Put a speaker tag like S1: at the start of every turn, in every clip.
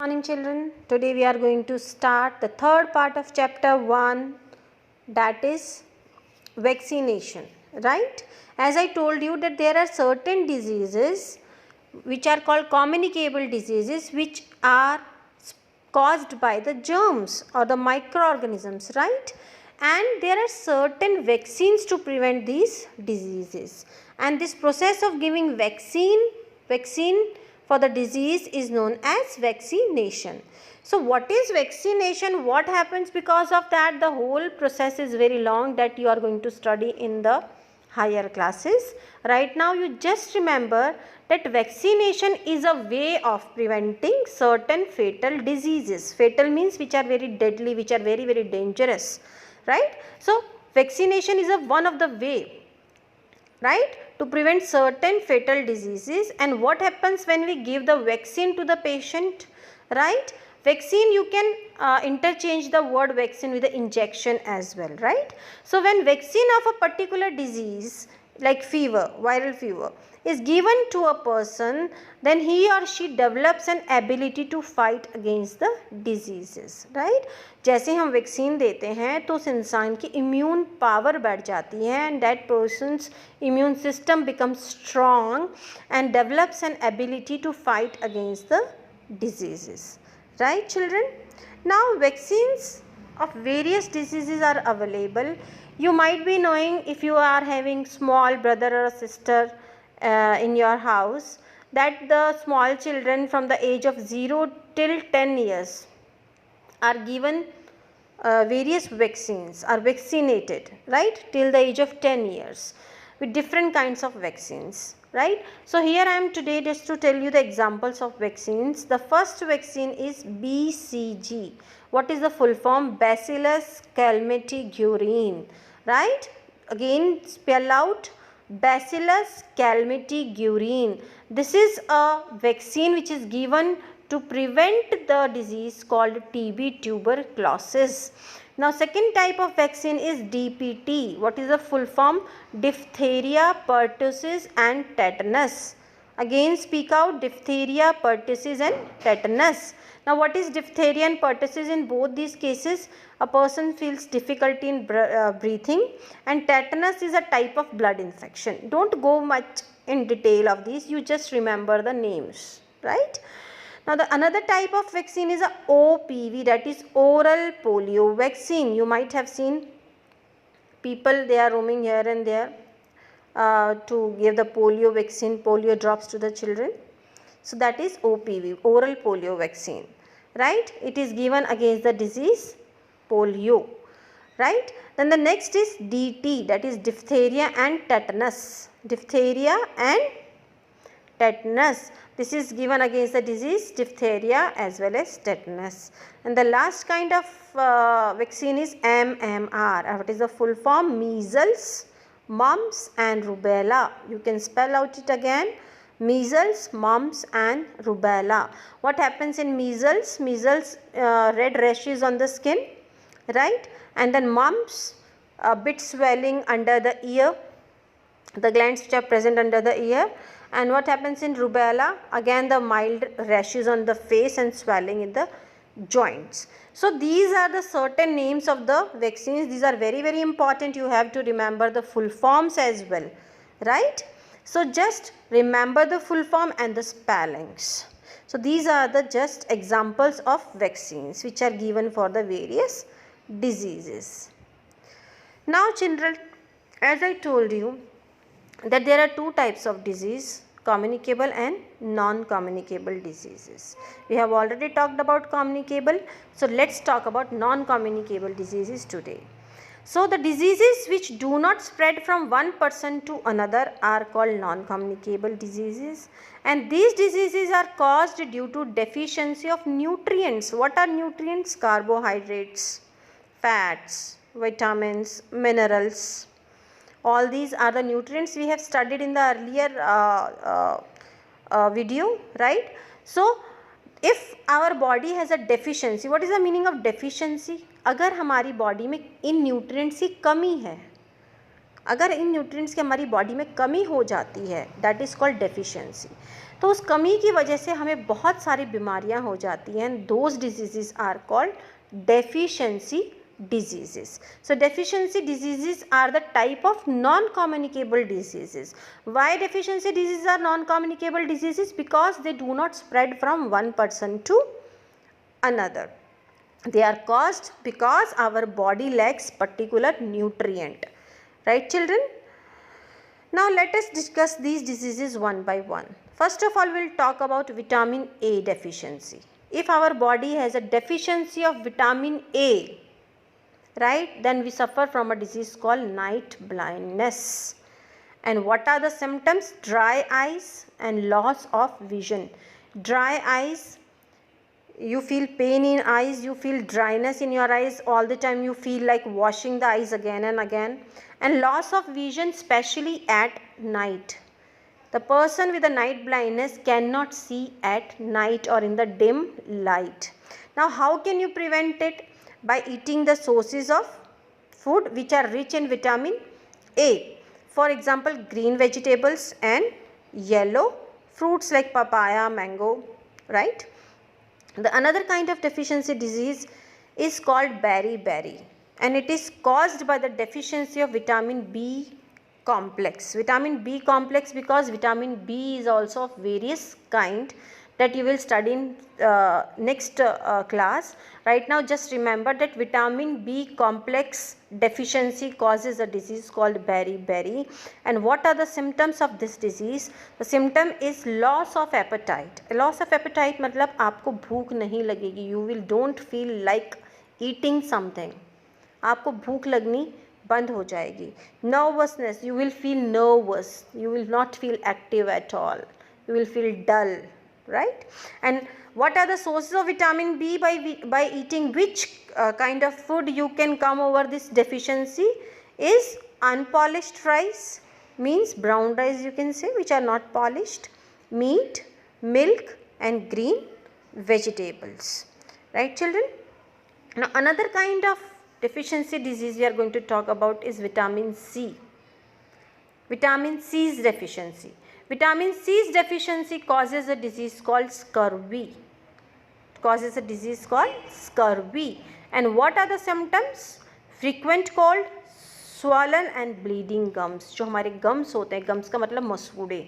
S1: morning children. Today we are going to start the third part of chapter 1, that is vaccination, right? As I told you that there are certain diseases which are called communicable diseases which are caused by the germs or the microorganisms, right? And there are certain vaccines to prevent these diseases, and this process of giving vaccine for the disease is known as vaccination. So what is vaccination? What happens because of that? The whole process is very long that you are going to study in the higher classes. Right now you just remember that vaccination is a way of preventing certain fatal diseases. Fatal means which are very deadly, which are very, very dangerous, right? So vaccination is one of the way, right, to prevent certain fatal diseases. And what happens when we give the vaccine to the patient, right? Vaccine, you can interchange the word vaccine with the injection as well, right? So when vaccine of a particular disease like fever, viral fever is given to a person, then he or she develops an ability to fight against the diseases, right? जैसे हम vaccine देते हैं तो उस इंसान की immune power बढ़ जाती है and that persons immune system becomes strong and develops an ability to fight against the diseases, right children? Now vaccines of various diseases are available. You might be knowing, if you are having small brother or sister in your house, that the small children from the age of 0 till 10 years are given various vaccines, are vaccinated, right, till the age of 10 years with different kinds of vaccines, right? So here I am today just to tell you the examples of vaccines. The first vaccine is BCG. What is the full form? Bacillus calmette-guerin, right? Again spell out Bacillus calmette-guerin. This is a vaccine which is given to prevent the disease called TB, tuberculosis. Now second type of vaccine is DPT. What is the full form? Diphtheria, pertussis and tetanus. Again speak out diphtheria, pertussis and tetanus. Now what is diphtheria and pertussis? In both these cases a person feels difficulty in breathing, and tetanus is a type of blood infection. Don't go much in detail of these, you just remember the names, right? Now the another type of vaccine is a OPV, that is oral polio vaccine. You might have seen people, they are roaming here and there to give the polio vaccine, polio drops to the children. So that is OPV, oral polio vaccine, right? It is given against the disease polio, right? Then the next is DT, that is diphtheria and tetanus. Diphtheria and tetanus. This is given against the disease diphtheria as well as tetanus. And the last kind of vaccine is MMR. What is the full form? Measles, mumps and rubella. You can spell out it again. Measles, mumps and rubella. What happens in measles? Measles, red rashes on the skin, right? And then mumps, a bit swelling under the ear, the glands which are present under the ear. And what happens in rubella? Again the mild rashes on the face and swelling in the joints. So these are the certain names of the vaccines. These are very, very important. You have to remember the full forms as well, right? So just remember the full form and the spellings. So these are the just examples of vaccines which are given for the various diseases. Now children, as I told you that there are two types of disease, communicable and non-communicable diseases. We have already talked about communicable, so let's talk about non-communicable diseases today. So the diseases which do not spread from one person to another are called non-communicable diseases, and these diseases are caused due to deficiency of nutrients. What are nutrients? Carbohydrates, fats, vitamins, minerals. All these are the nutrients we have studied in the earlier video, right? So if our body has a deficiency, what is the meaning of deficiency? अगर हमारी body में इन nutrients की कमी है, अगर इन nutrients की हमारी body में कमी हो जाती है, दैट इज़ कॉल्ड डेफिशिएंसी। तो उस कमी की वजह से हमें बहुत सारी बीमारियां हो जाती हैं। Those diseases are called deficiency diseases. So deficiency diseases are the type of non-communicable diseases. Why deficiency diseases are non-communicable diseases? Because they do not spread from one person to another. They are caused because our body lacks particular nutrient. Right children? Now let us discuss these diseases one by one. First of all, we will talk about vitamin A deficiency. If our body has a deficiency of vitamin A, right, then we suffer from a disease called night blindness. And what are the symptoms? Dry eyes and loss of vision. Dry eyes, you feel pain in eyes, you feel dryness in your eyes all the time, you feel like washing the eyes again and again. And loss of vision, especially at night. The person with a night blindness cannot see at night or in the dim light. Now how can you prevent it? By eating the sources of food which are rich in vitamin A. For example, green vegetables and yellow fruits like papaya, mango, right? The another kind of deficiency disease is called beriberi, and it is caused by the deficiency of vitamin B complex. Vitamin B complex, because vitamin B is also of various kind that you will study in next class. Right now just remember that vitamin B complex deficiency causes a disease called beriberi. And what are the symptoms of this disease? The symptom is loss of appetite. Loss of appetite मतलब आपको भूख नहीं लगेगी, you will don't feel like eating something, आपको भूख लगनी बंद हो जाएगी. Nervousness, you will feel nervous, you will not feel active at all, you will feel dull, right? And what are the sources of vitamin B? By eating which kind of food you can come over this deficiency is unpolished rice, means brown rice you can say, which are not polished, meat, milk and green vegetables, right children? Now another kind of deficiency disease we are going to talk about is vitamin C. Vitamin C's deficiency. Vitamin C's deficiency causes a disease called scurvy. It causes a disease called scurvy. And what are the symptoms? Frequent cold, swollen and bleeding gums. जो हमारे gums होते हैं, gums का मतलब मसूड़े,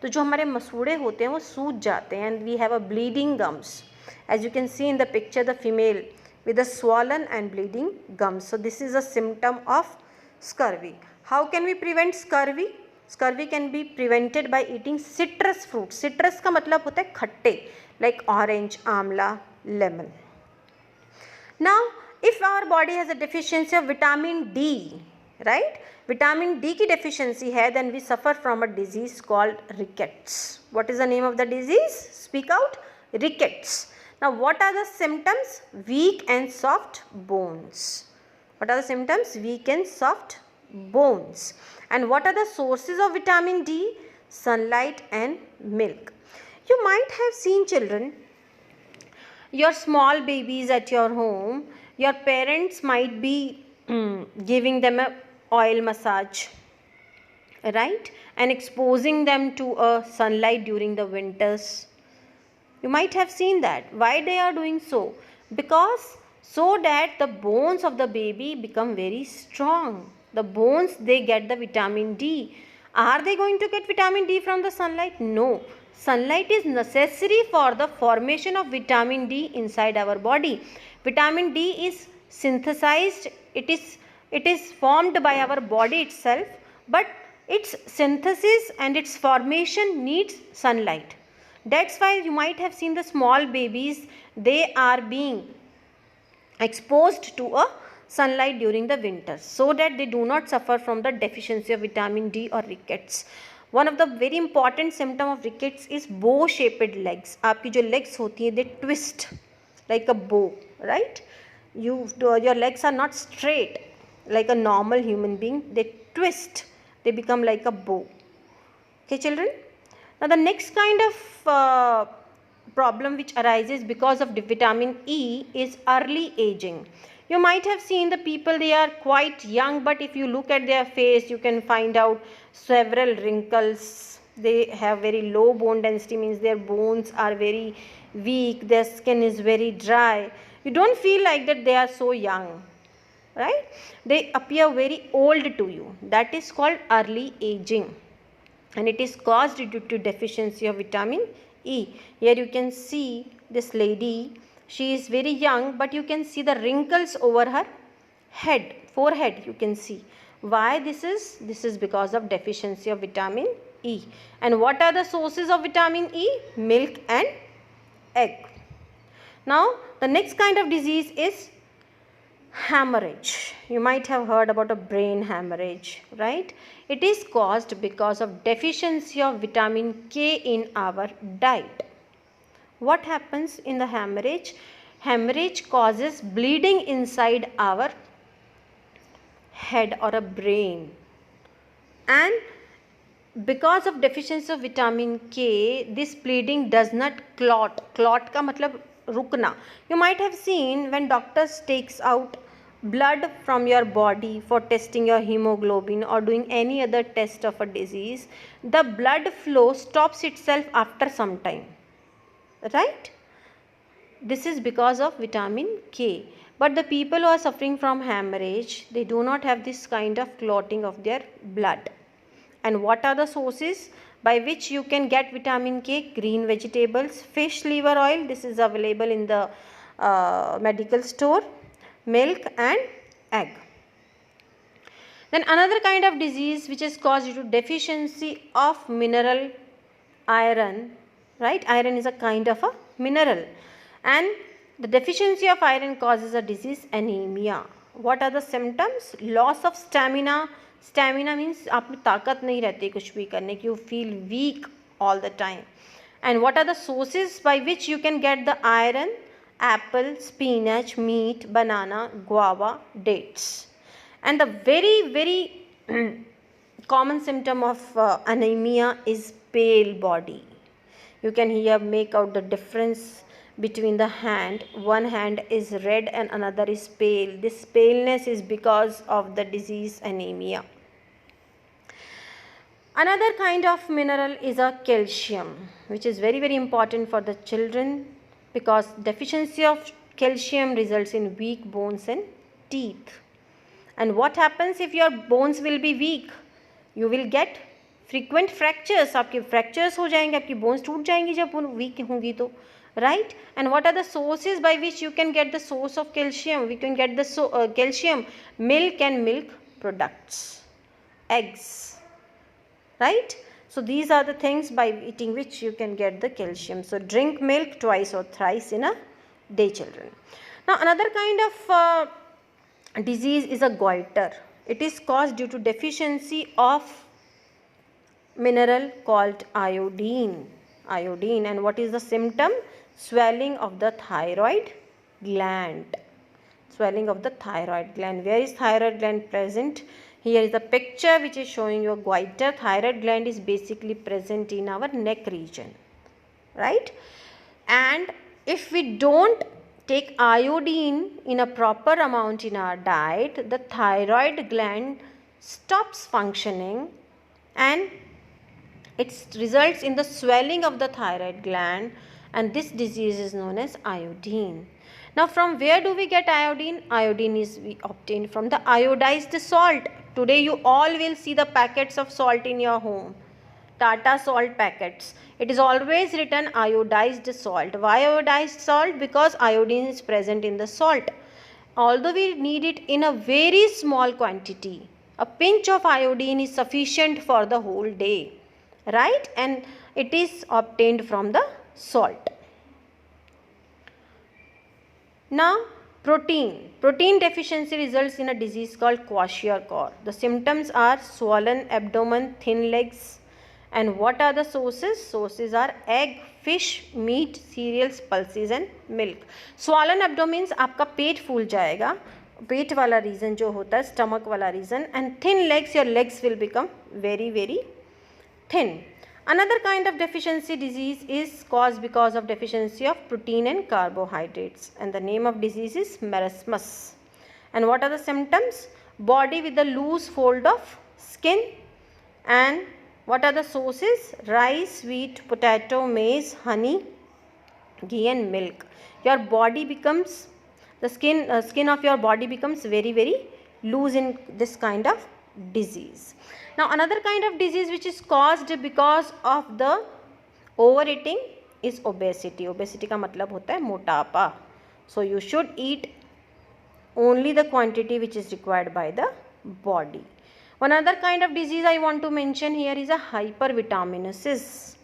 S1: तो जो हमारे मसूड़े होते हैं वो सूज जाते हैं, and we have a bleeding gums. As you can see in the picture, the female with a swollen and bleeding gums. So this is a symptom of scurvy. How can we prevent scurvy? Scurvy can be prevented by eating citrus fruits. Citrus का मतलब होता है खट्टे, like orange, amla, lemon. Now, if our body has a deficiency of vitamin D, right? Vitamin D की deficiency है, then we suffer from a disease called rickets. What is the name of the disease? Speak out. Rickets. Now, what are the symptoms? Weak and soft bones. What are the symptoms? Weak and soft bones. And what are the sources of vitamin D? Sunlight and milk. You might have seen children, your small babies at your home, your parents might be giving them a oil massage, right? And exposing them to a sunlight during the winters. You might have seen that. Why they are doing so? Because so that the bones of the baby become very strong. The bones, they get the vitamin D. Are they going to get vitamin D from the sunlight? No. Sunlight is necessary for the formation of vitamin D inside our body. Vitamin D is synthesized, it is formed by our body itself, but its synthesis and its formation needs sunlight. That's why you might have seen the small babies, they are being exposed to a sunlight during the winter so that they do not suffer from the deficiency of vitamin D or rickets. One of the very important symptom of rickets is bow shaped legs. आपकी जो legs होती हैं, they twist like a bow, right? Your legs are not straight like a normal human being, they twist, they become like a bow. Okay children? Now the next kind of problem which arises because of vitamin E is early aging. You might have seen the people, they are quite young, but if you look at their face, you can find out several wrinkles. They have very low bone density, means their bones are very weak, their skin is very dry. You don't feel like that they are so young, right? They appear very old to you. That is called early aging, and it is caused due to deficiency of vitamin E. Here you can see this lady, she is very young, but you can see the wrinkles over her head, forehead you can see. Why this is? This is because of deficiency of vitamin E. And what are the sources of vitamin E? Milk and egg. Now the next kind of disease is hemorrhage. You might have heard about a brain hemorrhage, right? It is caused because of deficiency of vitamin K in our diet. What happens in the hemorrhage? Hemorrhage causes bleeding inside our head or a brain, and because of deficiency of vitamin K, this bleeding does not clot. Clot का मतलब रुकना. You might have seen when doctors takes out blood from your body for testing your hemoglobin or doing any other test of a disease, the blood flow stops itself after some time, right? This is because of vitamin K. But the people who are suffering from hemorrhage, they do not have this kind of clotting of their blood. And what are the sources by which you can get vitamin K? Green vegetables, fish liver oil, this is available in the medical store, milk and egg. Then another kind of disease which is caused due to deficiency of mineral iron, right? Iron is a kind of a mineral, and the deficiency of iron causes a disease anemia. What are the symptoms? Loss of stamina. Stamina means आप में ताकत नहीं रहती कुछ भी करने की, you feel weak all the time. And what are the sources by which you can get the iron? Apple, spinach, meat, banana, guava, dates. And the very common symptom of anemia is pale body. You can here make out the difference between the hand. One hand is red and another is pale. This paleness is because of the disease anemia. Another kind of mineral is a calcium, which is very important for the children, because deficiency of calcium results in weak bones and teeth. And what happens if your bones will be weak? You will get frequent fractures. आपके fractures हो जाएंगे, आपकी bones टूट जाएंगी जब weak होंगी तो, right? And what are the sources by which you can get the source of calcium? We can get the calcium, milk and milk products, eggs, right? So these are the things by eating which you can get the calcium. So drink milk twice or thrice in a day, children. Now another kind of disease is a goiter. It is caused due to deficiency of mineral called iodine. And what is the symptom? Swelling of the thyroid gland. Swelling of the thyroid gland. Where is thyroid gland present? Here is a picture which is showing you a goiter. Thyroid gland is basically present in our neck region, right? And if we don't take iodine in a proper amount in our diet, the thyroid gland stops functioning and it results in the swelling of the thyroid gland, and this disease is known as iodine. Now from where do we get iodine? Iodine is obtained from the iodized salt. Today you all will see the packets of salt in your home. Tata salt packets. It is always written iodized salt. Why iodized salt? Because iodine is present in the salt. Although we need it in a very small quantity, a pinch of iodine is sufficient for the whole day, right? And it is obtained from the salt. Now protein. Protein deficiency results in a disease called kwashiorkor. The symptoms are swollen abdomen, thin legs. And what are the sources? Sources are egg, fish, meat, cereals, pulses and milk. Swollen abdomen means आपका पेट फूल जाएगा, पेट वाला reason जो होता है, stomach वाला reason, and thin legs, your legs will become very thin. Another kind of deficiency disease is caused because of deficiency of protein and carbohydrates, and the name of disease is marasmus. And what are the symptoms? Body with a loose fold of skin. And what are the sources? Rice, wheat, potato, maize, honey, ghee and milk. Your body becomes, the skin of your body becomes very loose in this kind of disease. Now another kind of disease which is caused because of the overeating is obesity. Obesity का मतलब होता है मोटापा. So you should eat only the quantity which is required by the body. One other kind of disease I want to mention here is a hypervitaminosis.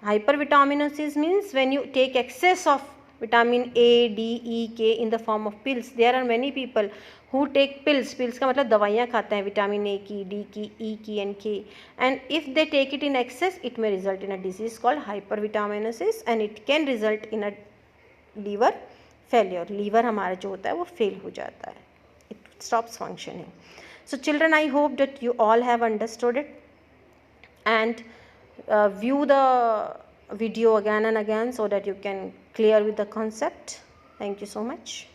S1: Hypervitaminosis means when you take excess of vitamin A, D, E, K in the form of pills. There are many people who take pills. Pills का मतलब दवाइयाँ खाते हैं vitamin A की, D की, E की and K. And if they take it in excess, it may result in a disease called hypervitaminosis, and it can result in a liver failure. Liver हमारा जो होता है वो fail हो जाता है. It stops functioning. So children, I hope that you all have understood it, and view the video again and again so that you can clear with the concept. Thank you so much.